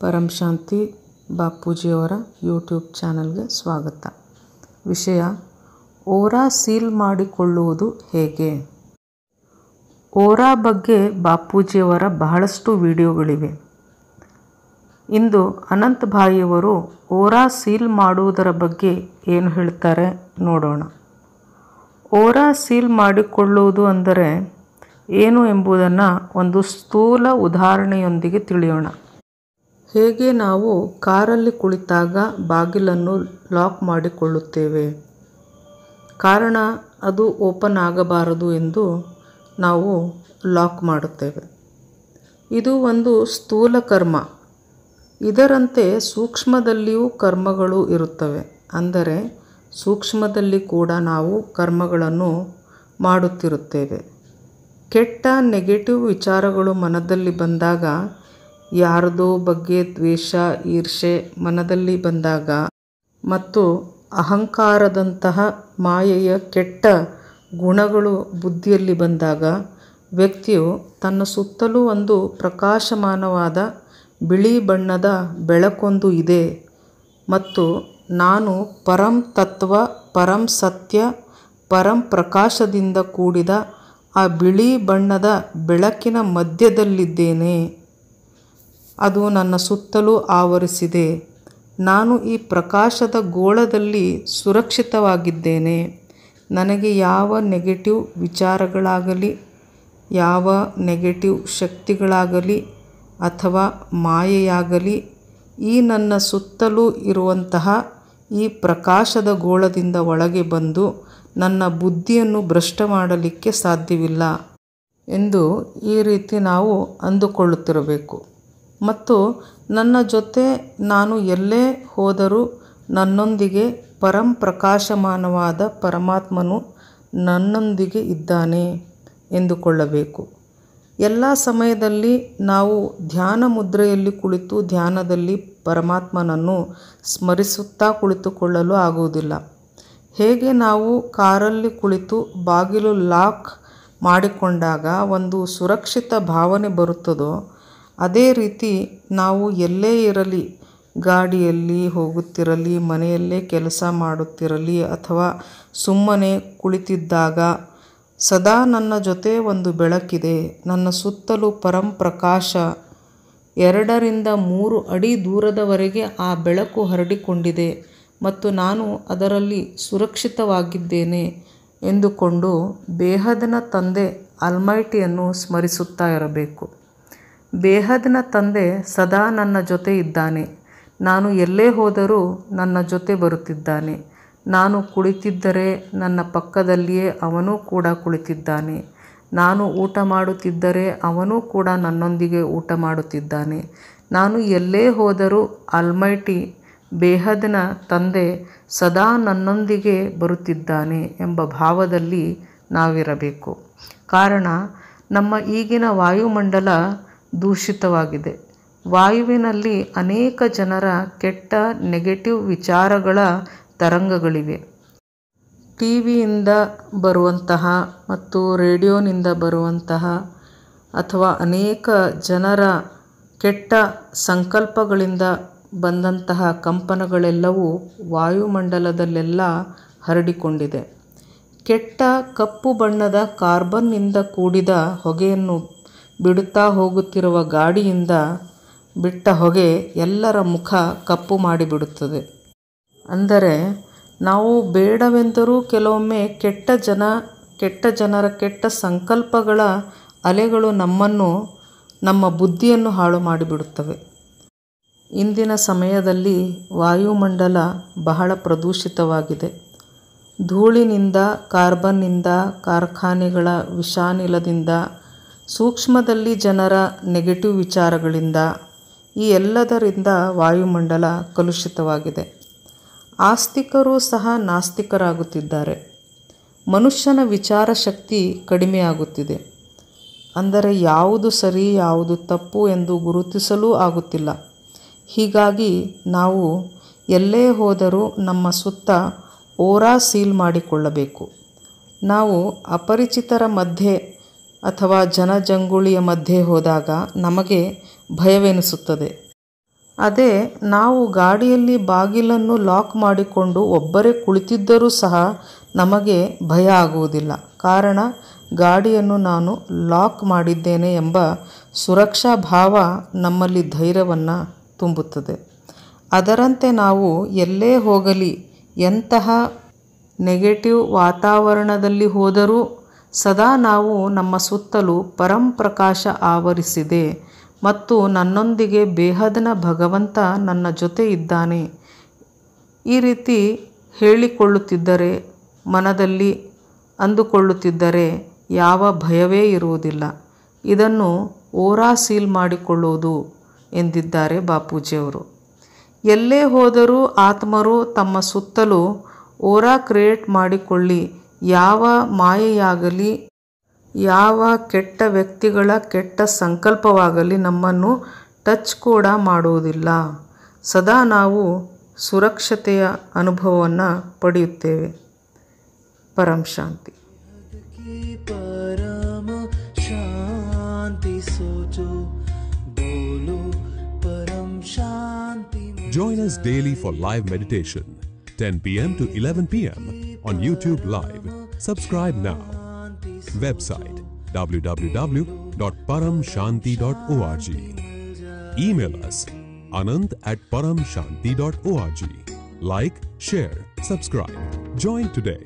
ಪರಂ ಶಾಂತಿ ಬಾಪೂಜಿಯವರ YouTube ಚಾನಲ್ಗೆ ಸ್ವಾಗತ. ವಿಷಯ ಓರಾ ಸೀಲ್ ಮಾಡಿಕೊಳ್ಳುವುದು ಹೇಗೆ. ಓರಾ ಬಗ್ಗೆ ಬಾಪೂಜಿಯವರ ಬಹಳಷ್ಟು ವಿಡಿಯೋಗಳಿವೆ. ಇಂದು ಅನಂತ್ ಭಾಯಿಯವರು ಓರಾ ಸೀಲ್ ಮಾಡುವುದರ ಬಗ್ಗೆ ಏನು ಹೇಳ್ತಾರೆ ನೋಡೋಣ. ಓರಾ ಸೀಲ್ ಮಾಡಿಕೊಳ್ಳುವುದು ಅಂದರೆ ಏನು ಎಂಬುದನ್ನು ಒಂದು ಸ್ಥೂಲ ಉದಾಹರಣೆಯೊಂದಿಗೆ ತಿಳಿಯೋಣ. ಹೇಗೆ ನಾವು ಕಾರಲ್ಲಿ ಕುಳಿತಾಗ ಬಾಗಿಲನ್ನು ಲಾಕ್ ಮಾಡಿಕೊಳ್ಳುತ್ತೇವೆ, ಕಾರಣ ಅದು ಓಪನ್ ಆಗಬಾರದು ಎಂದು ನಾವು ಲಾಕ್ ಮಾಡುತ್ತೇವೆ. ಇದು ಒಂದು ಸ್ಥೂಲ ಕರ್ಮ. ಇದರಂತೆ ಸೂಕ್ಷ್ಮದಲ್ಲಿಯೂ ಕರ್ಮಗಳು ಇರುತ್ತವೆ. ಅಂದರೆ ಸೂಕ್ಷ್ಮದಲ್ಲಿ ಕೂಡ ನಾವು ಕರ್ಮಗಳನ್ನು ಮಾಡುತ್ತಿರುತ್ತೇವೆ. ಕೆಟ್ಟ ನೆಗೆಟಿವ್ ವಿಚಾರಗಳು ಮನದಲ್ಲಿ ಬಂದಾಗ, ಯಾರದೋ ಬಗ್ಗೆ ದ್ವೇಷ ಈರ್ಷೆ ಮನದಲ್ಲಿ ಬಂದಾಗ ಮತ್ತು ಅಹಂಕಾರದಂತಹ ಮಾಯೆಯ ಕೆಟ್ಟ ಗುಣಗಳು ಬುದ್ಧಿಯಲ್ಲಿ ಬಂದಾಗ ವ್ಯಕ್ತಿಯು ತನ್ನ ಸುತ್ತಲೂ ಒಂದು ಪ್ರಕಾಶಮಾನವಾದ ಬಿಳಿ ಬಣ್ಣದ ಬೆಳಕೊಂದು ಇದೆ ಮತ್ತು ನಾನು ಪರಂ ತತ್ವ, ಪರಂ ಸತ್ಯ, ಪರಂ ಪ್ರಕಾಶದಿಂದ ಕೂಡಿದ ಆ ಬಿಳಿ ಬಣ್ಣದ ಬೆಳಕಿನ ಮಧ್ಯದಲ್ಲಿದ್ದೇನೆ, ಅದು ನನ್ನ ಸುತ್ತಲೂ ಆವರಿಸಿದೆ, ನಾನು ಈ ಪ್ರಕಾಶದ ಗೋಳದಲ್ಲಿ ಸುರಕ್ಷಿತವಾಗಿದ್ದೇನೆ, ನನಗೆ ಯಾವ ನೆಗೆಟಿವ್ ವಿಚಾರಗಳಾಗಲಿ, ಯಾವ ನೆಗೆಟಿವ್ ಶಕ್ತಿಗಳಾಗಲಿ ಅಥವಾ ಮಾಯೆಯಾಗಲಿ ಈ ನನ್ನ ಸುತ್ತಲೂ ಇರುವಂತಹ ಈ ಪ್ರಕಾಶದ ಗೋಳದಿಂದ ಒಳಗೆ ಬಂದು ನನ್ನ ಬುದ್ಧಿಯನ್ನು ಭ್ರಷ್ಟ ಮಾಡಲಿಕ್ಕೆ ಸಾಧ್ಯವಿಲ್ಲ ಎಂದು ಈ ರೀತಿ ನಾವು ಅಂದುಕೊಳ್ಳುತ್ತಿರಬೇಕು. ಮತ್ತು ನನ್ನ ಜೊತೆ ನಾನು ಎಲ್ಲೇ ಹೋದರೂ ನನ್ನೊಂದಿಗೆ ಪರಂ ಪ್ರಕಾಶಮಾನವಾದ ಪರಮಾತ್ಮನು ನನ್ನೊಂದಿಗೆ ಇದ್ದಾನೆ ಎಂದುಕೊಳ್ಳಬೇಕು. ಎಲ್ಲ ಸಮಯದಲ್ಲಿ ನಾವು ಧ್ಯಾನ ಮುದ್ರೆಯಲ್ಲಿ ಕುಳಿತು ಧ್ಯಾನದಲ್ಲಿ ಪರಮಾತ್ಮನನ್ನು ಸ್ಮರಿಸುತ್ತಾ ಕುಳಿತುಕೊಳ್ಳಲು ಆಗುವುದಿಲ್ಲ. ಹೇಗೆ ನಾವು ಕಾರಲ್ಲಿ ಕುಳಿತು ಬಾಗಿಲು ಲಾಕ್ ಮಾಡಿಕೊಂಡಾಗ ಒಂದು ಸುರಕ್ಷಿತ ಭಾವನೆ ಬರುತ್ತದೋ, ಅದೇ ರೀತಿ ನಾವು ಎಲ್ಲೇ ಇರಲಿ, ಗಾಡಿಯಲ್ಲಿ ಹೋಗುತ್ತಿರಲಿ, ಮನೆಯಲ್ಲೇ ಕೆಲಸ ಮಾಡುತ್ತಿರಲಿ ಅಥವಾ ಸುಮ್ಮನೆ ಕುಳಿತಿದ್ದಾಗ ಸದಾ ನನ್ನ ಜೊತೆ ಒಂದು ಬೆಳಕಿದೆ, ನನ್ನ ಸುತ್ತಲೂ ಪರಂ ಪ್ರಕಾಶ 2 ರಿಂದ 3 ಅಡಿ ದೂರದವರೆಗೆ ಆ ಬೆಳಕು ಹರಡಿಕೊಂಡಿದೆ ಮತ್ತು ನಾನು ಅದರಲ್ಲಿ ಸುರಕ್ಷಿತವಾಗಿದ್ದೇನೆ ಎಂದುಕೊಂಡು ಬೇಹದ್ನ ತಂದೆ ಆಲ್ಮೈಟಿಯನ್ನು ಸ್ಮರಿಸುತ್ತಾ ಇರಬೇಕು. ಬೇಹದ್ನ ತಂದೆ ಸದಾ ನನ್ನ ಜೊತೆ ಇದ್ದಾನೆ, ನಾನು ಎಲ್ಲೇ ಹೋದರೂ ನನ್ನ ಜೊತೆ ಬರುತ್ತಿದ್ದಾನೆ, ನಾನು ಕುಳಿತಿದ್ದರೆ ನನ್ನ ಪಕ್ಕದಲ್ಲಿಯೇ ಅವನೂ ಕೂಡ ಕುಳಿತಿದ್ದಾನೆ, ನಾನು ಊಟ ಮಾಡುತ್ತಿದ್ದರೆ ಅವನೂ ಕೂಡ ನನ್ನೊಂದಿಗೆ ಊಟ ಮಾಡುತ್ತಿದ್ದಾನೆ, ನಾನು ಎಲ್ಲೇ ಹೋದರೂ ಆಲ್ಮೈಟಿ ಬೇಹದ್ನ ತಂದೆ ಸದಾ ನನ್ನೊಂದಿಗೆ ಬರುತ್ತಿದ್ದಾನೆ ಎಂಬ ಭಾವದಲ್ಲಿ ನಾವಿರಬೇಕು. ಕಾರಣ ನಮ್ಮ ಈಗಿನ ವಾಯುಮಂಡಲ ದೂಷಿತವಾಗಿದೆ. ವಾಯುವಿನಲ್ಲಿ ಅನೇಕ ಜನರ ಕೆಟ್ಟ ನೆಗೆಟಿವ್ ವಿಚಾರಗಳ ತರಂಗಗಳಿವೆ. ಟಿವಿಯಿಂದ ಬರುವಂತಹ ಮತ್ತು ರೇಡಿಯೋನಿಂದ ಬರುವಂತಹ ಅಥವಾ ಅನೇಕ ಜನರ ಕೆಟ್ಟ ಸಂಕಲ್ಪಗಳಿಂದ ಬಂದಂತಹ ಕಂಪನಗಳೆಲ್ಲವೂ ವಾಯುಮಂಡಲದಲ್ಲೆಲ್ಲ ಹರಡಿಕೊಂಡಿದೆ. ಕೆಟ್ಟ ಕಪ್ಪು ಬಣ್ಣದ ಕಾರ್ಬನ್ನಿಂದ ಕೂಡಿದ ಹೊಗೆಯನ್ನು ಬಿಡುತ್ತಾ ಹೋಗುತ್ತಿರುವ ಗಾಡಿಯಿಂದ ಬಿಟ್ಟ ಹೊಗೆ ಎಲ್ಲರ ಮುಖ ಕಪ್ಪು ಮಾಡಿಬಿಡುತ್ತದೆ. ಅಂದರೆ ನಾವು ಬೇಡವೆಂದರೂ ಕೆಲವೊಮ್ಮೆ ಕೆಟ್ಟ ಜನರ ಕೆಟ್ಟ ಸಂಕಲ್ಪಗಳ ಅಲೆಗಳು ನಮ್ಮ ಬುದ್ಧಿಯನ್ನು ಹಾಳು ಮಾಡಿಬಿಡುತ್ತವೆ. ಇಂದಿನ ಸಮಯದಲ್ಲಿ ವಾಯುಮಂಡಲ ಬಹಳ ಪ್ರದೂಷಿತವಾಗಿದೆ. ಧೂಳಿನಿಂದ, ಕಾರ್ಬನ್ನಿಂದ, ಕಾರ್ಖಾನೆಗಳ ವಿಷಾನಿಲದಿಂದ, ಸೂಕ್ಷ್ಮದಲ್ಲಿ ಜನರ ನೆಗೆಟಿವ್ ವಿಚಾರಗಳಿಂದ, ಈ ಎಲ್ಲದರಿಂದ ವಾಯುಮಂಡಲ ಕಲುಷಿತವಾಗಿದೆ. ಆಸ್ತಿಕರು ಸಹ ನಾಸ್ತಿಕರಾಗುತ್ತಿದ್ದಾರೆ. ಮನುಷ್ಯನ ವಿಚಾರ ಶಕ್ತಿ ಕಡಿಮೆಯಾಗುತ್ತಿದೆ. ಅಂದರೆ ಯಾವುದು ಸರಿ ಯಾವುದು ತಪ್ಪು ಎಂದು ಗುರುತಿಸಲೂ ಆಗುತ್ತಿಲ್ಲ. ಹೀಗಾಗಿ ನಾವು ಎಲ್ಲೇ ಹೋದರೂ ನಮ್ಮ ಸುತ್ತ ಓರಾ ಸೀಲ್ ಮಾಡಿಕೊಳ್ಳಬೇಕು. ನಾವು ಅಪರಿಚಿತರ ಮಧ್ಯೆ ಅಥವಾ ಜನಜಂಗುಳಿಯ ಮಧ್ಯೆ ಹೋದಾಗ ನಮಗೆ ಭಯವೆನಿಸುತ್ತದೆ. ಅದೇ ನಾವು ಗಾಡಿಯಲ್ಲಿ ಬಾಗಿಲನ್ನು ಲಾಕ್ ಮಾಡಿಕೊಂಡು ಒಬ್ಬರೇ ಕುಳಿತಿದ್ದರೂ ಸಹ ನಮಗೆ ಭಯ ಆಗುವುದಿಲ್ಲ. ಕಾರಣ ಗಾಡಿಯನ್ನು ನಾನು ಲಾಕ್ ಮಾಡಿದ್ದೇನೆ ಎಂಬ ಸುರಕ್ಷಾ ಭಾವ ನಮ್ಮಲ್ಲಿ ಧೈರ್ಯವನ್ನು ತುಂಬುತ್ತದೆ. ಅದರಂತೆ ನಾವು ಎಲ್ಲೇ ಹೋಗಲಿ, ಎಂತಹ ನೆಗೆಟಿವ್ ವಾತಾವರಣದಲ್ಲಿ ಹೋದರೂ ಸದಾ ನಾವು ನಮ್ಮ ಸುತ್ತಲೂ ಪರಂಪ್ರಕಾಶ ಆವರಿಸಿದೆ ಮತ್ತು ನನ್ನೊಂದಿಗೆ ಬೇಹದ್ನ ಭಗವಂತ ನನ್ನ ಜೊತೆ ಇದ್ದಾನೆ, ಈ ರೀತಿ ಹೇಳಿಕೊಳ್ಳುತ್ತಿದ್ದರೆ, ಮನದಲ್ಲಿ ಅಂದುಕೊಳ್ಳುತ್ತಿದ್ದರೆ ಯಾವ ಭಯವೇ ಇರುವುದಿಲ್ಲ. ಇದನ್ನು ಓರಾ ಸೀಲ್ ಮಾಡಿಕೊಳ್ಳುವುದು ಎಂದಿದ್ದಾರೆ ಬಾಪೂಜಿಯವರು. ಎಲ್ಲೇ ಹೋದರೂ ಆತ್ಮರು ತಮ್ಮ ಸುತ್ತಲೂ ಓರಾ ಕ್ರಿಯೇಟ್ ಮಾಡಿಕೊಳ್ಳಿ. ಯಾವ ಮಾಯೆಯಾಗಲಿ, ಯಾವ ಕೆಟ್ಟ ವ್ಯಕ್ತಿಗಳ ಕೆಟ್ಟ ಸಂಕಲ್ಪವಾಗಲಿ ನಮ್ಮನ್ನು ಟಚ್ ಕೂಡ ಮಾಡುವುದಿಲ್ಲ. ಸದಾ ನಾವು ಸುರಕ್ಷತೆಯ ಅನುಭವವನ್ನು ಪಡೆಯುತ್ತೇವೆ. ಪರಂ ಶಾಂತಿ. Join us daily for live meditation, 10 p.m. to 11 p.m. on YouTube Live. Subscribe now. Website www.paramshanti.org. Email us anand@paramshanti.org. Like, share, subscribe. Join today.